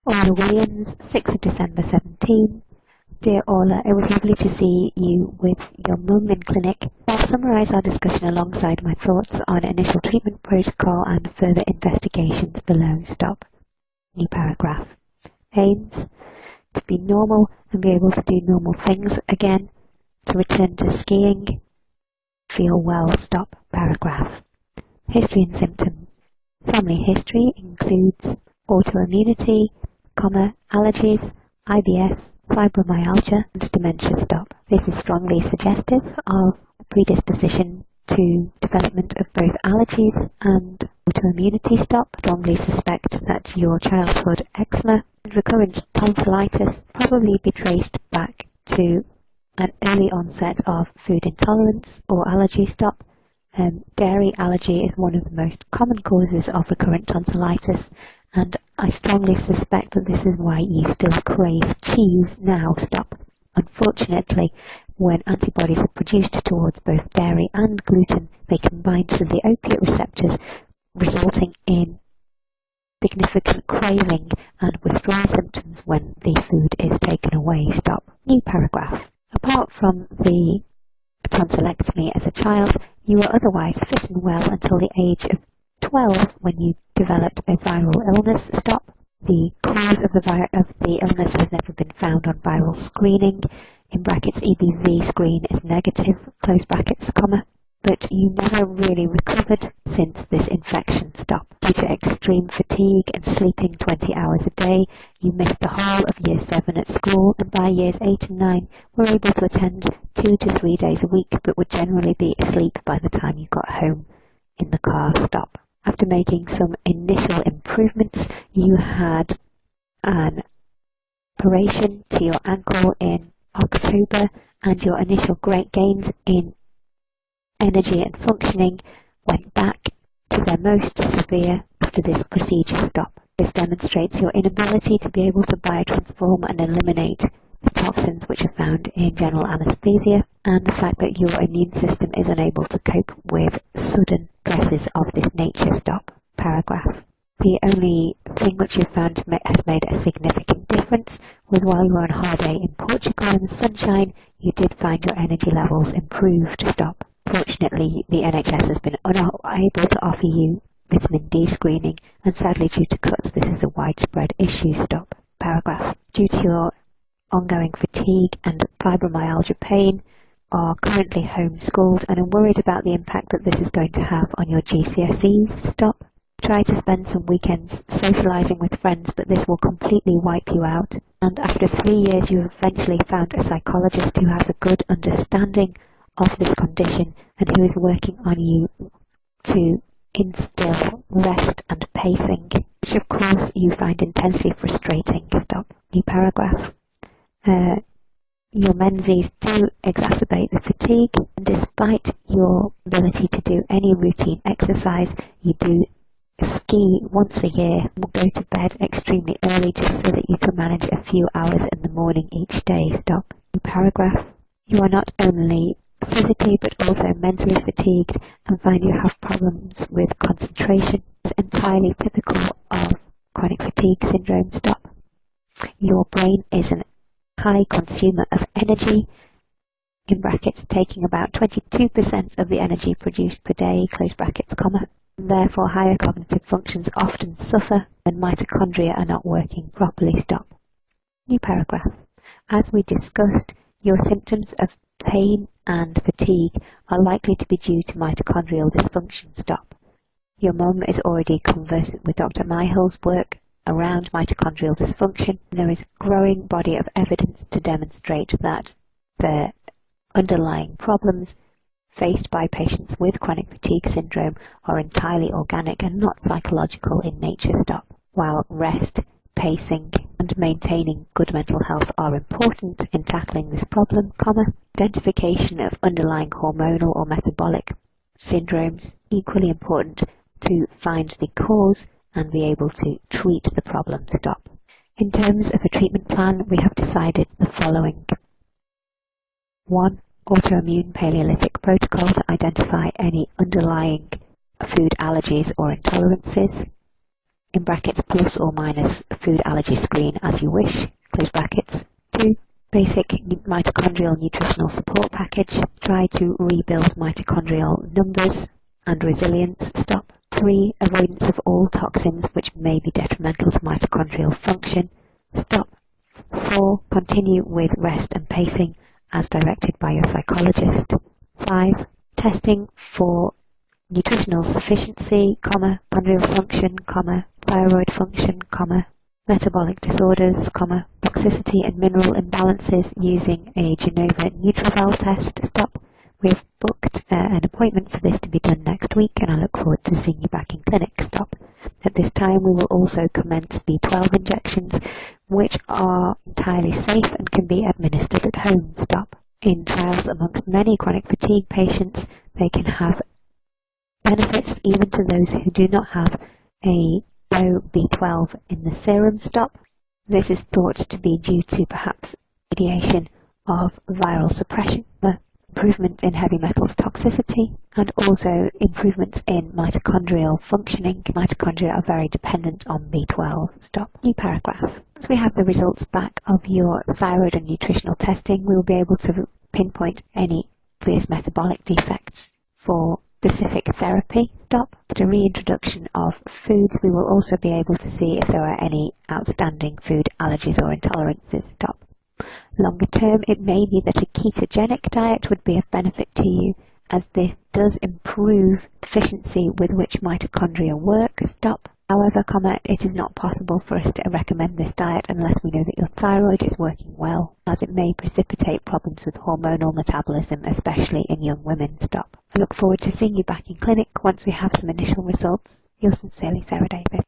Orla Williams, 6th of December 17. Dear Orla, it was lovely to see you with your mum in clinic. I'll summarise our discussion alongside my thoughts on initial treatment protocol and further investigations below. Stop. New paragraph. Aims: to be normal and be able to do normal things again, to return to skiing, feel well. Stop. Paragraph. History and symptoms. Family history includes autoimmunity, allergies, IBS, fibromyalgia and dementia. Stop. This is strongly suggestive of predisposition to development of both allergies and autoimmunity. Stop. Strongly suspect that your childhood eczema and recurrent tonsillitis probably be traced back to an early onset of food intolerance or allergy. Stop. Dairy allergy is one of the most common causes of recurrent tonsillitis, and I strongly suspect that this is why you still crave cheese now. Stop. Unfortunately, when antibodies are produced towards both dairy and gluten, they combine to the opiate receptors, resulting in significant craving and withdrawal symptoms when the food is taken away. Stop. New paragraph. Apart from the tonsillectomy as a child, you were otherwise fit and well until the age of 12 when you developed a viral illness. Stop. The cause of the illness has never been found on viral screening. In brackets, EBV screen is negative, close brackets, comma. But you never really recovered since this infection. Stop. Due to extreme fatigue and sleeping 20 hours a day, you missed the whole of year 7 at school, and by years 8 and 9 were able to attend 2 to 3 days a week, but would generally be asleep by the time you got home in the car. Stop. After making some initial improvements, you had an operation to your ankle in October, and your initial great gains in energy and functioning went back to their most severe after this procedure. Stop. This demonstrates your inability to be able to biotransform and eliminate the toxins which are found in general anesthesia, and the fact that your immune system is unable to cope with sudden stresses of this nature. Stop. Paragraph. The only thing which you found has made a significant difference was while you were on holiday in Portugal in the sunshine, you did find your energy levels improved. Stop. Fortunately, the NHS has been unable to offer you vitamin D screening, and sadly due to cuts this is a widespread issue. Stop. Paragraph. Due to your ongoing fatigue and fibromyalgia pain, are currently homeschooled and are worried about the impact that this is going to have on your GCSEs. Stop. Try to spend some weekends socialising with friends, but this will completely wipe you out. And after 3 years you have eventually found a psychologist who has a good understanding of this condition and who is working on you to instill rest and pacing, which of course you find intensely frustrating. Stop. New paragraph. Your menses do exacerbate the fatigue, and despite your ability to do any routine exercise, you do ski once a year and will go to bed extremely early just so that you can manage a few hours in the morning each day. Stop. New paragraph. You are not only physically but also mentally fatigued and find you have problems with concentration. It's entirely typical of chronic fatigue syndrome. Stop. Your brain is an high consumer of energy, in brackets taking about 22% of the energy produced per day, close brackets, comma. Therefore, higher cognitive functions often suffer when mitochondria are not working properly. Stop. New paragraph. As we discussed, your symptoms of pain and fatigue are likely to be due to mitochondrial dysfunction. Stop. Your mum is already conversant with Dr. Myhill's work around mitochondrial dysfunction. There is a growing body of evidence to demonstrate that the underlying problems faced by patients with chronic fatigue syndrome are entirely organic and not psychological in nature. Stop. While rest, pacing, and maintaining good mental health are important in tackling this problem, identification of underlying hormonal or metabolic syndromes equally important to find the cause and be able to treat the problem. Stop. In terms of a treatment plan, we have decided the following. 1. Autoimmune Paleolithic protocol to identify any underlying food allergies or intolerances. in brackets plus or minus food allergy screen as you wish, close brackets. 2. Basic mitochondrial nutritional support package. Try to rebuild mitochondrial numbers and resilience. Stop. 3. Avoidance of all toxins which may be detrimental to mitochondrial function. Stop. 4. Continue with rest and pacing as directed by your psychologist. 5. Testing for nutritional sufficiency, chondrial function, thyroid function, metabolic disorders, toxicity and mineral imbalances using a Genova Nutrival test. Stop. We've booked an appointment for this to be done next week, and I look forward to seeing you back in clinic. Stop. At this time, we will also commence B12 injections, which are entirely safe and can be administered at home. Stop. In trials amongst many chronic fatigue patients, they can have benefits even to those who do not have a low B12 in the serum. Stop. This is thought to be due to perhaps mediation of viral suppression, improvement in heavy metals toxicity, and also improvements in mitochondrial functioning. Mitochondria are very dependent on B12. Stop. New paragraph. Once we have the results back of your thyroid and nutritional testing, we will be able to pinpoint any obvious metabolic defects for specific therapy. Stop. After reintroduction of foods, we will also be able to see if there are any outstanding food allergies or intolerances. Stop. Longer term, it may be that a ketogenic diet would be of benefit to you, as this does improve efficiency with which mitochondria work. Stop. However, it is not possible for us to recommend this diet unless we know that your thyroid is working well, as it may precipitate problems with hormonal metabolism, especially in young women. Stop. I look forward to seeing you back in clinic once we have some initial results. Yours sincerely, Sarah Davis.